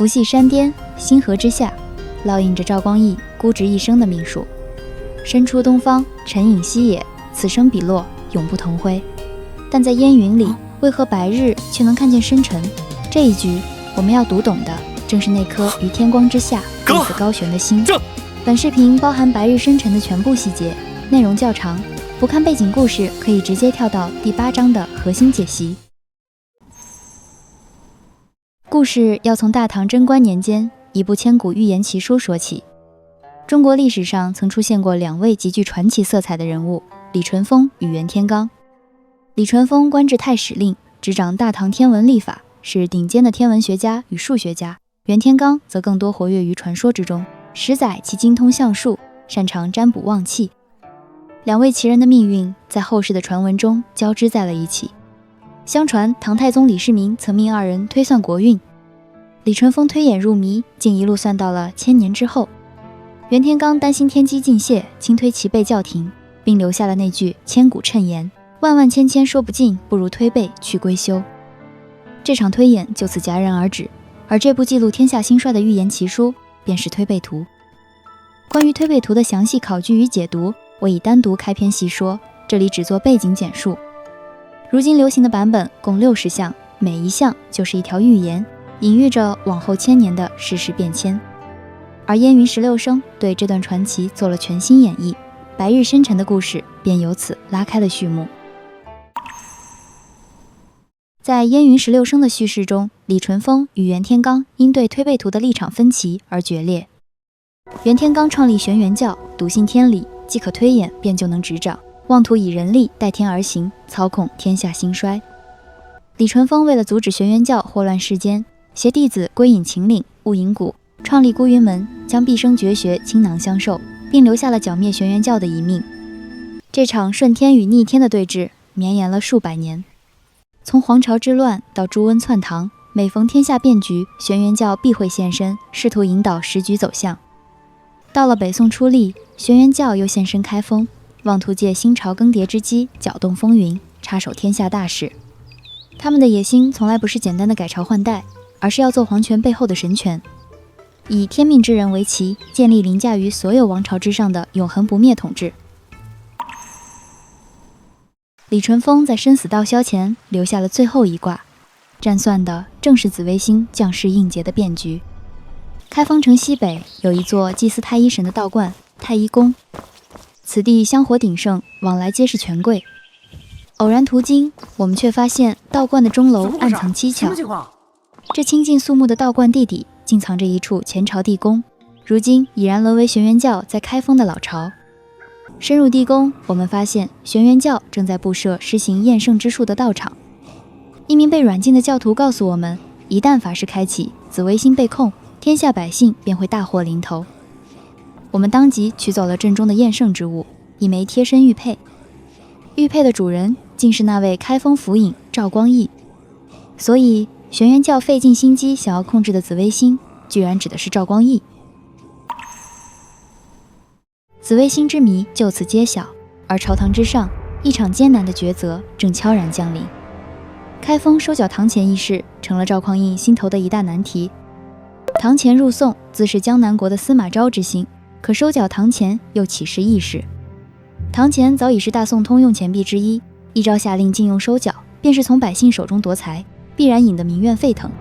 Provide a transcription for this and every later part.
伏羲山巔，星河之下，烙印着趙光義孤執一生的命數。身出東方，沉隱西野，此生彼落，永不同輝。但在煙雲裡，為何白日卻能看見深沉？這一局，我們要讀懂的正是那顆於天光之下如此高懸的心。本視頻包含白日深沉的全部細節，內容較長，不看背景故事可以直接跳到第8章的核心解析。故事要從大唐貞觀年間一部千古寓言奇書說起。中國歷史上曾出現過2位極具傳奇色彩的人物，李淳風與袁天罡。李淳風官至太史令，執掌大唐天文曆法，是頂尖的天文學家與數學家。袁天罡則更多活躍於傳說之中，實載其精通相術，擅長占卜望氣。2位奇人的命運在後世的傳聞中交織在了一起。相傳唐太宗李世民曾命2人推算國運，李淳風推演入迷，竟一路算到了1000年之後。袁天罡擔心天機盡泄，輕推其背叫停，並留下了那句千古讖言：萬萬千千說不盡，不如推背去歸休。這場推演就此戛然而止，而這部記錄天下興衰的寓言奇書便是《推背圖》。關於《推背圖》的詳細考據與解讀，我已單獨開篇細說，這裡只做背景簡述。如今流行的版本共60項，每一項就是一條寓言，隱喻着往後1000年的世事變遷。而燕雲16聲對這段傳奇做了全新演繹，白日深沉的故事便由此拉開了序幕。在燕雲16聲的敘事中，李淳風與袁天罡因對推背圖的立場分歧而決裂。袁天罡創立玄元教，篤信天理，既可推演便就能執掌，妄圖以人力代天而行，操控天下興衰。李淳風為了阻止玄元教禍亂世間，攜弟子歸隱秦嶺、霧隱谷，創立孤雲門，將畢生絕學傾囊相授，並留下了剿滅玄元教的遺命。這場順天與逆天的對峙綿延了數百年，從黃巢之亂到朱溫篡唐，每逢天下變局，玄元教必會現身，試圖引導時局走向。到了北宋初立，玄元教又現身開封，妄圖借新朝更迭之機攪動風雲，插手天下大事。他們的野心從來不是簡單的改朝換代，而是要做皇權背後的神權，以天命之人為旗，建立凌駕於所有王朝之上的永恆不滅統治。李淳風在生死道消前留下了最後一卦，占算的正是紫微星降世應劫的變局。開封城西北有一座祭祀太醫神的道觀太醫宮，此地香火鼎盛，往來皆是權貴。偶然途經，我們卻發現道觀的鐘樓暗藏蹊蹺。這清靜肅穆的道觀地底竟藏着一處前朝地宮，如今已然淪為玄元教在開封的老巢。深入地宮，我們發現玄元教正在布設實行驗聖之術的道場。一名被軟禁的教徒告訴我們，一旦法事開啟，紫微星被控，天下百姓便會大禍臨頭。我們當即取走了陣中的驗聖之物，一枚貼身玉佩。玉佩的主人竟是那位開封府尹趙光義。所以玄元教費盡心機想要控制的紫微星，居然指的是趙光義。紫微星之謎就此揭曉，而朝堂之上，一場艱難的抉擇正悄然降臨。開封收繳堂錢一事成了趙匡胤心頭的一大難題。堂錢入宋，自是江南國的司馬昭之心，可收繳堂錢又豈是易事？堂錢早已是大宋通用錢幣之一，一朝下令禁用收繳，便是從百姓手中夺財，必然引得民怨沸騰。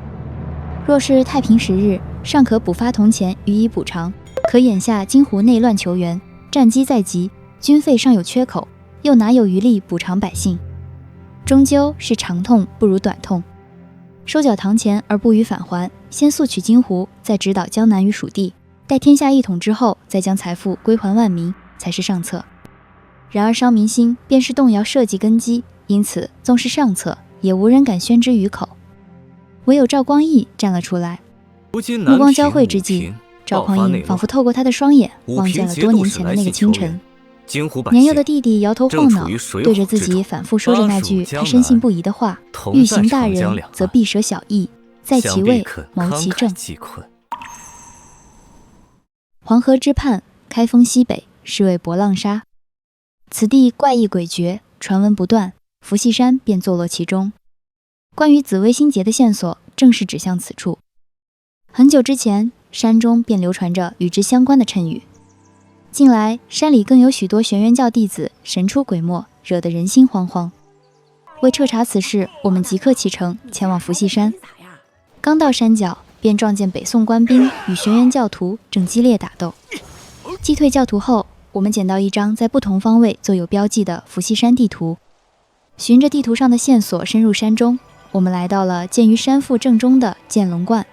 若是太平时日，尚可補發銅錢予以補償，可眼下京湖內亂求援，戰機在即，軍費尚有缺口，又哪有餘力補償百姓？終究是長痛不如短痛。收繳堂錢而不予返還，先速取京湖，再直搗江南與蜀地，待天下一統之後，再將財富歸還萬民，才是上策。然而傷民心，便是動搖社稷根基，因此縱是上策，也無人敢宣之於口。唯有趙光義站了出來。目光交匯之際，趙匡胤仿佛透過他的雙眼，望見了多年前的那個清晨。年幼的弟弟摇頭晃腦，對着自己反复說着那句他深信不疑的話：欲行大人，則必捨小義，在其位，謀其政。黃河之畔，開封西北，是為博浪沙。此地怪異詭譎，傳聞不斷，伏羲山便坐落其中。關於紫微星劫的線索，正是指向此處。很久之前，山中便流傳着與之相關的讖語。近來，山裡更有許多玄元教弟子神出鬼沒，惹得人心惶惶。為徹查此事，我們即刻啟程前往伏羲山。剛到山腳，便撞見北宋官兵與玄元教徒正激烈打鬥。擊退教徒後，我們撿到一張在不同方位做有標記的伏羲山地圖。循着地圖上的線索深入山中，我們來到了建於山腹正中的劍龍觀。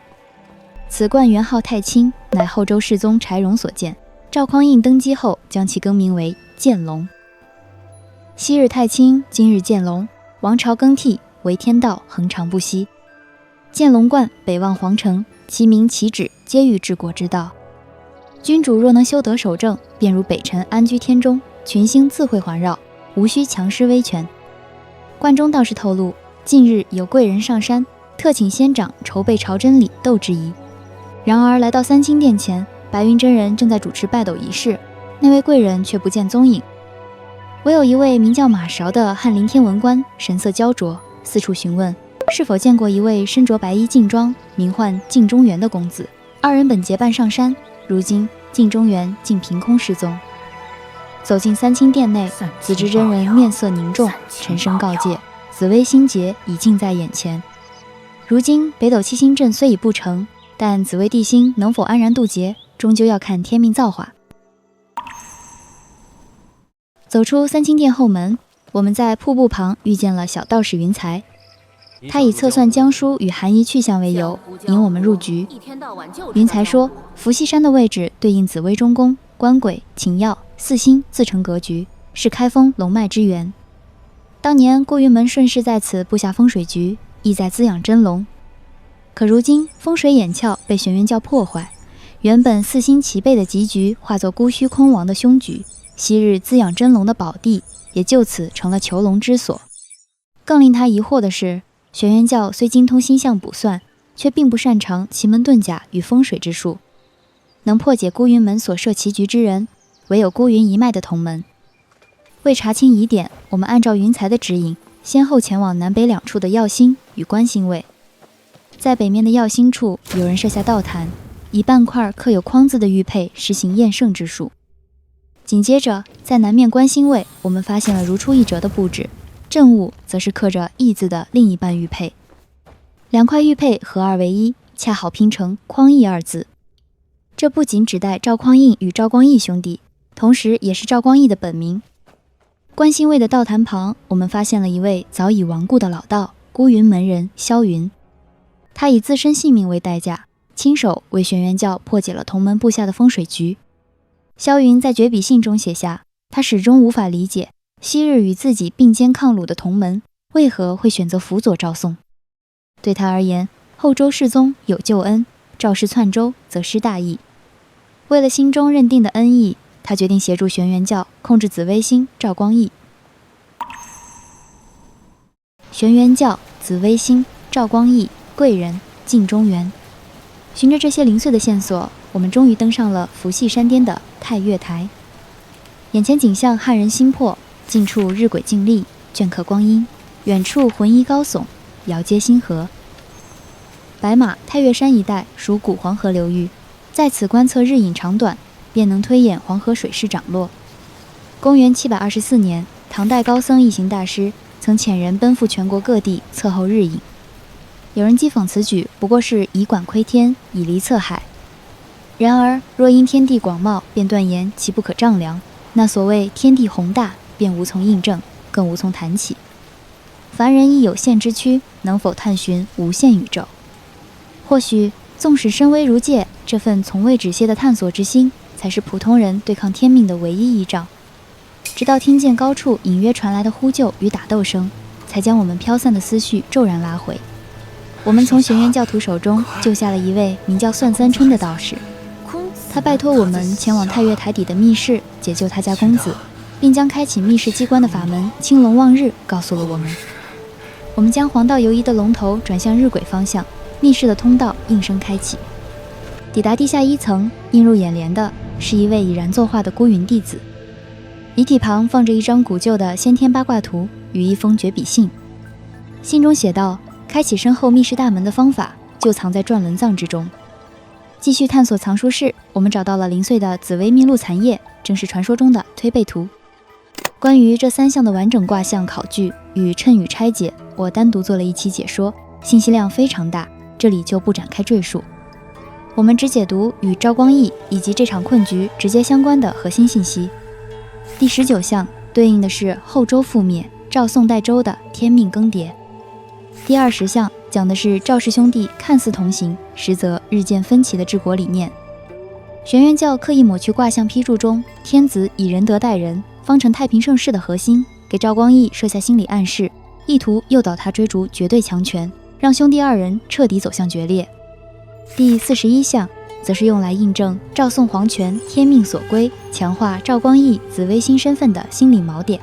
此觀原號太清，乃後周世宗柴榮所建。趙匡胤登基後，將其更名為劍龍。昔日太清，今日劍龍。王朝更替，惟天道恆長不息。劍龍觀北望皇城，其名其旨，皆欲治國之道。君主若能修德守正，便如北辰安居天中，群星自會環繞，無需強施威權。觀中道士透露，近日有貴人上山，特請仙長籌備朝真禮鬥之儀。然而來到三清殿前，白雲真人正在主持拜斗儀式，那位貴人卻不見蹤影。唯有一位名叫馬韶的翰林天文官神色焦灼，四處詢問是否見過一位身着白衣勁裝，名喚鏡中元的公子。二人本結伴上山，如今鏡中元竟憑空失蹤。走進三清殿內，紫芝真人面色凝重，沉聲告誡：紫微星劫已近在眼前。如今北斗七星陣雖已布成，但紫微帝星能否安然渡劫，終究要看天命造化。走出三清殿後門，我們在瀑布旁遇見了小道士雲才。他以測算江書與寒移去向為由，引我們入局。雲才說，伏羲山的位置對應紫微中宮、官鬼、擎曜四星自成格局，是開封龍脈之源。當年孤雲門順勢在此布下風水局，意在滋養真龍。可如今風水眼竅被玄元教破壞，原本四星齊備的吉局化作孤虛空亡的凶局。昔日滋養真龍的寶地，也就此成了囚龍之所。更令他疑惑的是，玄元教雖精通星象卜算，卻並不擅長奇門遁甲與風水之術。能破解孤雲門所設棋局之人，唯有孤雲一脈的同門。為查清疑點，我們按照雲才的指引，先後前往南北兩處的曜星與官星位。在北面的曜星處，有人設下道壇，以半塊刻有匡字的玉佩實行驗聖之術。緊接着，在南面官星位，我們發現了如出一轍的布置，正午則是刻着義字的另一半玉佩，兩塊玉佩合二為一，恰好拼成匡義二字。這不僅指代趙匡胤與趙光義兄弟，同時也是趙光義的本名。官星位的道壇旁，我們發現了一位早已亡故的老道，孤雲門人蕭雲。他以自身性命為代價，親手為玄元教破解了同門布下的風水局。蕭雲在絕筆信中寫下，他始終無法理解昔日與自己並肩抗魯的同門為何會選擇輔佐趙宋。對他而言，後周世宗有救恩，趙氏篡周則失大義。為了心中認定的恩義，他決定協助玄元教控制紫微星趙光義。玄元教、紫微星、趙光義、貴人、鏡中元，循着這些零碎的線索，我們終於登上了伏羲山巔的太岳台。眼前景象撼人心魄，近處日晷靜立，鐫刻光陰；遠處渾衣高聳，遙接星河。白馬太岳山一帶屬古黃河流域，在此觀測日影長短，便能推演黃河水勢漲落。公元724年，唐代高僧一行大師曾遣人奔赴全國各地測候日影。有人譏諷此舉不過是以管窺天，以蠡測海。然而，若因天地廣袤，便斷言其不可丈量，那所謂天地宏大，便無從印證，更無從談起。凡人以有限之軀，能否探尋無限宇宙？或許，縱使身微如芥，這份從未止歇的探索之心，才是普通人對抗天命的唯一依仗。直到聽見高處隱約傳來的呼救與打鬥聲，才將我們飄散的思緒驟然拉回。我們從玄元教徒手中救下了一位名叫算三春的道士。他拜託我們前往太岳台底的密室解救他家公子，並將開啟密室機關的法門青龍望日告訴了我們。我們將黃道游移的龍頭轉向日晷方向，密室的通道應聲開啟。抵達地下1層，映入眼簾的是一位已然作畫的孤雲弟子，遺體旁放着一張古舊的先天八卦圖與一封絕筆信。信中寫道：開啟身後密室大門的方法就藏在轉輪藏之中。繼續探索藏書室，我們找到了零碎的紫微命祿殘頁，正是傳說中的推背圖。關於這3項的完整卦象考據與谶語拆解，我單獨做了一期解說，信息量非常大，這裡就不展開贅述。我們只解讀與趙光義以及這場困局直接相關的核心信息。第19項對應的是後周覆滅、趙宋代周的天命更迭。第20項講的是趙氏兄弟看似同行，實則日漸分歧的治國理念。玄元教刻意抹去卦象批注中天子以仁德待人，方成太平盛世的核心，給趙光義設下心理暗示，意圖誘導他追逐絕對強權，讓兄弟二人徹底走向決裂。第41項則是用來印證趙宋皇權天命所歸，強化趙光義紫微星身份的心理錨點。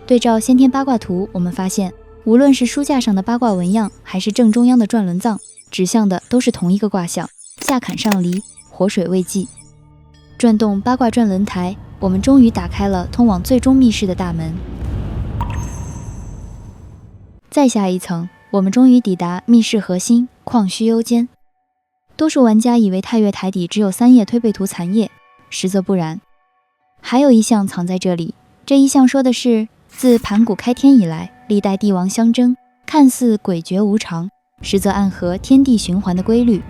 對照先天八卦圖，我們發現無論是書架上的八卦紋樣，還是正中央的轉輪藏，指向的都是同一個卦象：下坎上離，火水未濟。轉動八卦轉輪台，我們終於打開了通往最終密室的大門。再下一層，我們終於抵達密室核心礦虛幽間。多數玩家以為太岳台底只有3頁推背圖殘頁，實則不然，還有一項藏在這裡。這一項說的是自盤古開天以來，歷代帝王相爭，看似詭譎無常，實則暗合天地循環的規律。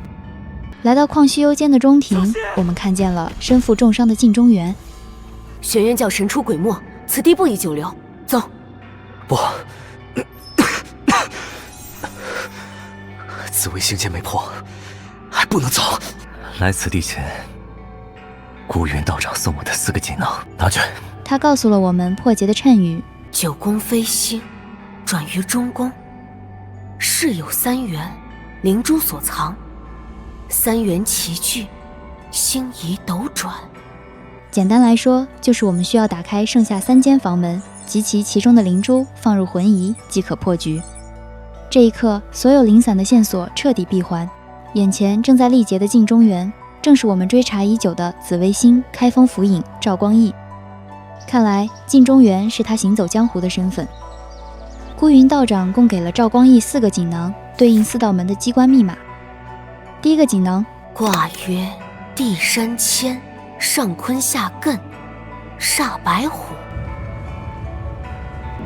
來到礦虛幽間的中庭，我們看見了身負重傷的晉中原。玄元教神出鬼没，此地不宜久留，走。不，紫微星剑没破，還不能走。來此地前，孤雲道長送我的4個錦囊，拿去。他告訴了我們破解的谶語九宮飛星，轉於中宮，室有3元，靈珠所藏，3元齊聚，星移斗轉。簡單來說，就是我們需要打開剩下3間房門，集齊其中的靈珠，放入魂儀即可破局。這一刻，所有零散的線索徹底閉環，眼前正在歷劫的晉中原，正是我們追查已久的紫微星開封府尹趙光義。看來晉中原是他行走江湖的身份。孤雲道長共給了趙光義4個錦囊，對應4道門的機關密碼。第一個錦囊，卦曰地山謙，上坤下艮，煞白虎。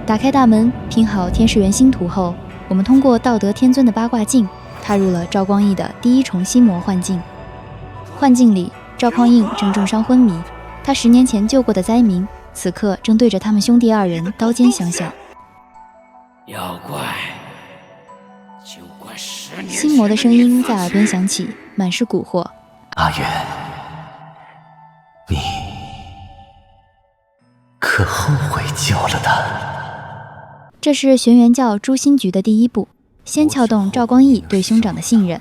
打開大門，拼好天市元星圖後，我們通過道德天尊的八卦鏡，踏入了趙光義的第一重心魔幻境。幻境裡，趙匡胤正重傷昏迷，他10年前救過的災民，此刻正對着他們兄弟2人刀尖相向。要怪就怪10年。心魔的聲音在耳邊響起，滿是蠱惑。阿元，你可後悔救了他？這是玄元教誅心局的第一步，先撬動趙光義對兄長的信任。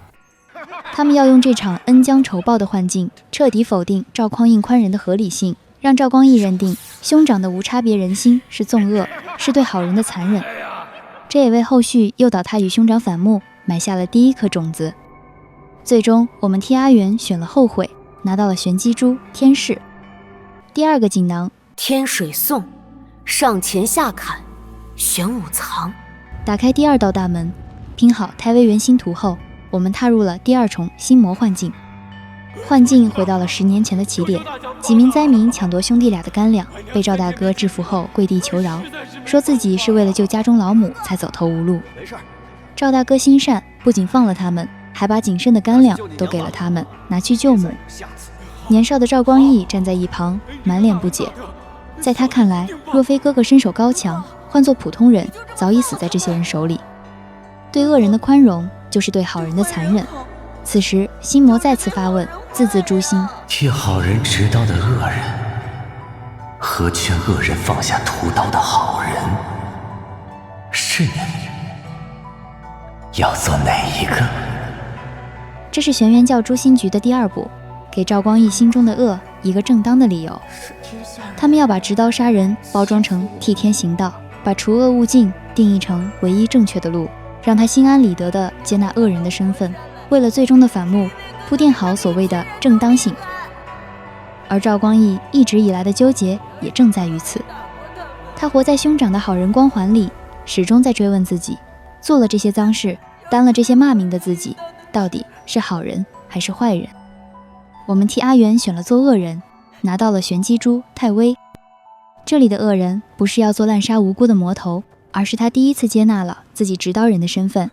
他們要用這場恩將仇報的幻境，徹底否定趙匡胤寬仁的合理性，讓趙光義認定兄長的無差別人心是縱惡，是對好人的殘忍。這也為後續誘導他與兄長反目埋下了第一顆種子。最終，我們替阿元選了後悔，拿到了玄機珠天市。第2個錦囊，天水送，上乾下坎，玄武藏。打開第2道大門，拼好太微元星圖後，我們踏入了第2重心魔幻境。幻境回到了10年前的起點，幾名災民搶奪兄弟倆的乾糧，被趙大哥制服後跪地求饒，說自己是為了救家中老母才走投無路。趙大哥心善，不僅放了他們，還把僅剩的乾糧都給了他們，拿去救母。年少的趙光義站在一旁，滿臉不解。在他看來，若非哥哥身手高強，換作普通人，早已死在這些人手裡。對惡人的寬容，就是對好人的殘忍。此時，心魔再次發問，字字誅心：替好人持刀的惡人，和勸惡人放下屠刀的好人，是你要做哪一個？這是玄元教誅心局的第2步，給趙光義心中的惡一個正當的理由。他們要把執刀殺人包裝成替天行道，把除惡務盡定義成唯一正確的路，讓他心安理得地接納惡人的身份，為了最終的反目鋪墊好所謂的正當性。而趙光義一直以來的糾結也正在於此，他活在兄長的好人光環裡，始終在追問自己，做了這些髒事，擔了這些罵名的自己，到底是好人還是壞人？我們替阿元選了做惡人，拿到了玄機珠太微。這裡的惡人不是要做濫殺無辜的魔頭，而是他第一次接納了自己執刀人的身份。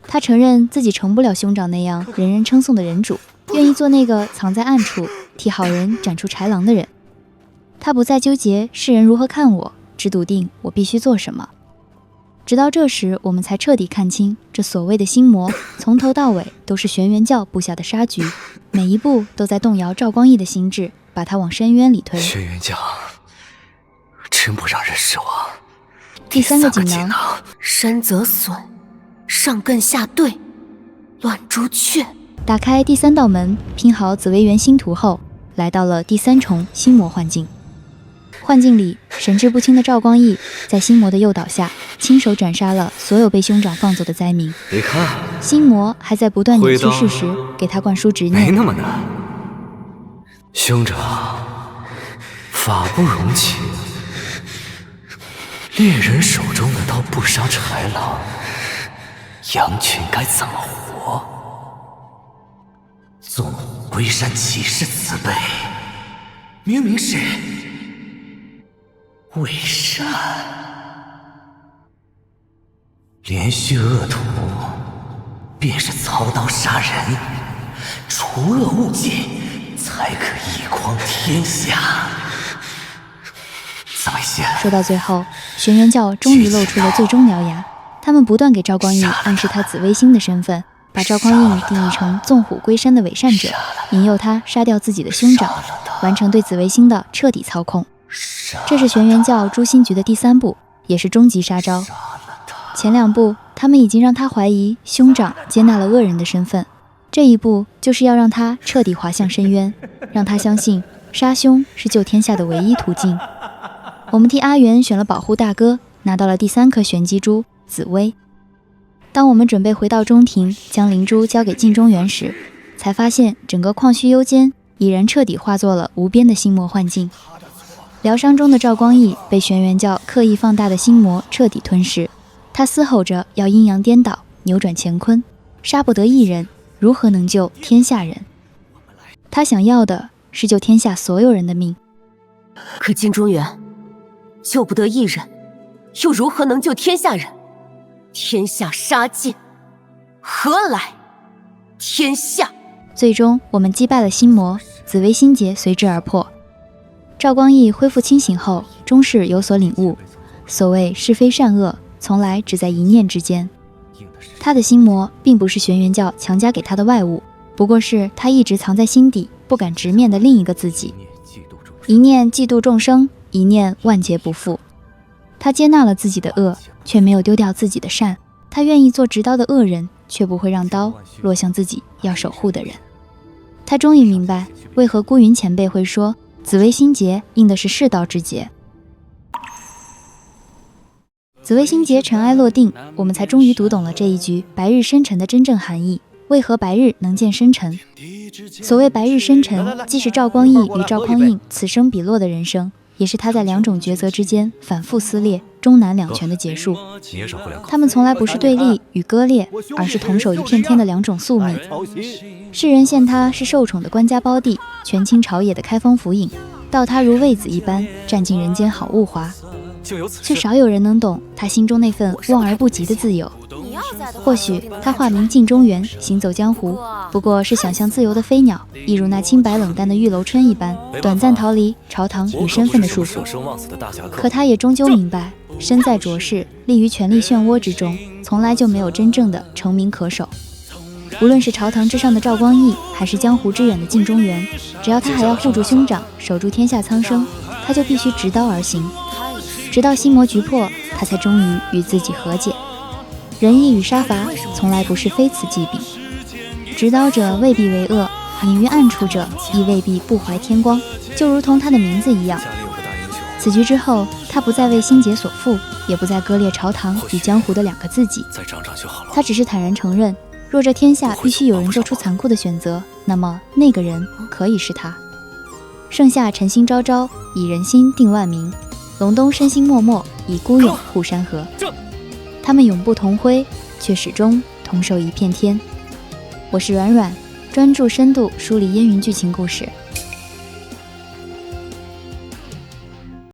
他承認自己成不了兄長那樣人人稱頌的人主，願意做那個藏在暗處替好人斬出豺狼的人。他不再糾結世人如何看我，只篤定我必須做什麼。直到這時，我們才徹底看清，這所謂的心魔從頭到尾都是玄元教布下的殺局，每一步都在動搖趙光義的心智，把他往深淵裡推。轩辕教真不讓人失望。第三個錦囊，山则损，上艮下兑，乱朱雀。打開第3道門，拼好紫微垣星图後，来到了第3重心魔幻境。幻境裡，神志不清的趙光義在心魔的誘導下，親手斩殺了所有被兄長放走的灾民。你看，心魔還在不斷扭曲事實，給他灌輸執念。沒那麼難。兄長，法不容情。獵人手中的刀不殺豺狼，羊群該怎麼活？縱虎歸山豈是慈悲？明明是偽善。連續惡徒便是操刀殺人，除惡務盡，才可一匡天下。紫微星，說到最後，玄元教終於露出了最終獠牙。他們不斷給趙光義暗示他紫微星的身份，把趙光義定義成縱虎歸山的偽善者，引誘他殺掉自己的兄長，完成對紫微星的徹底操控。這是玄元教誅心局的第3步，也是終極殺招。前2步，他們已經讓他懷疑兄長接納了惡人的身份，這一步就是要讓他徹底滑向深淵，讓他相信殺兄是救天下的唯一途徑。我們替阿元選了保護大哥，拿到了第3顆玄機珠紫微。當我們準備回到中庭，將靈珠交給鏡中元時，才發現整個曠虛幽間已然徹底化作了無邊的心魔幻境。療傷中的趙光義被玄元教刻意放大的心魔徹底吞噬，他嘶吼着要陰陽顛倒，扭轉乾坤，殺不得一人，如何能救天下人？他想要的是救天下所有人的命。可镜中元救不得一人，又如何能救天下人？天下杀尽，何来天下？最終，我們擊敗了心魔，紫微心結隨之而破。趙光義恢復清醒後，終是有所領悟，所謂是非善惡，從來只在一念之間。他的心魔並不是玄元教強加給他的外物，不過是他一直藏在心底不敢直面的另一個自己。一念嫉妒眾生，一念萬劫不復。他接納了自己的惡，卻沒有丟掉自己的善。他願意做執刀的惡人，卻不會讓刀落向自己要守護的人。他終於明白，為何孤雲前輩會說紫微星結應的是世道之劫。紫微星結塵埃落定，我們才終於讀懂了這一局白日生辰的真正含義。為何白日能見生辰？所謂白日生辰，既是趙光義與趙匡胤此生彼落的人生，也是他在2種抉擇之間反覆撕裂、中南2全的結束。他們從來不是對立與割裂，而是同守一片天的2種宿命。世人羨他是受寵的官家胞弟，權傾朝野的開封府尹，道他如衛子一般占盡人間好物華，卻少有人能懂他心中那份望而不及的自由。或許他化名鏡中元，行走江湖，不過是想象自由的飛鳥，一如那清白冷淡的玉樓春一般，短暫逃離朝堂與身份的束縛。可他也終究明白，身在濁世，立於權力漩渦之中，從來就沒有真正的成名可守。無論是朝堂之上的趙光義，還是江湖之遠的鏡中元，只要他還要護住兄長，守住天下蒼生，他就必須執刀而行，直到心魔局破，他才終於與自己和解。仁義與殺伐從來不是非此即彼，執刀者未必為惡，隱於暗處者亦未必不懷天光，就如同他的名字一樣。此局之後，他不再為心結所縛，也不再割裂朝堂與江湖的2個自己，他只是坦然承認，若這天下必須有人做出殘酷的選擇，那麼那個人可以是他。盛夏晨星昭昭，以人心定萬民；隆冬身心默默，以孤勇護山河。他們永不同輝，卻始終同守一片天。我是阮阮，專注深度梳理燕雲劇情故事，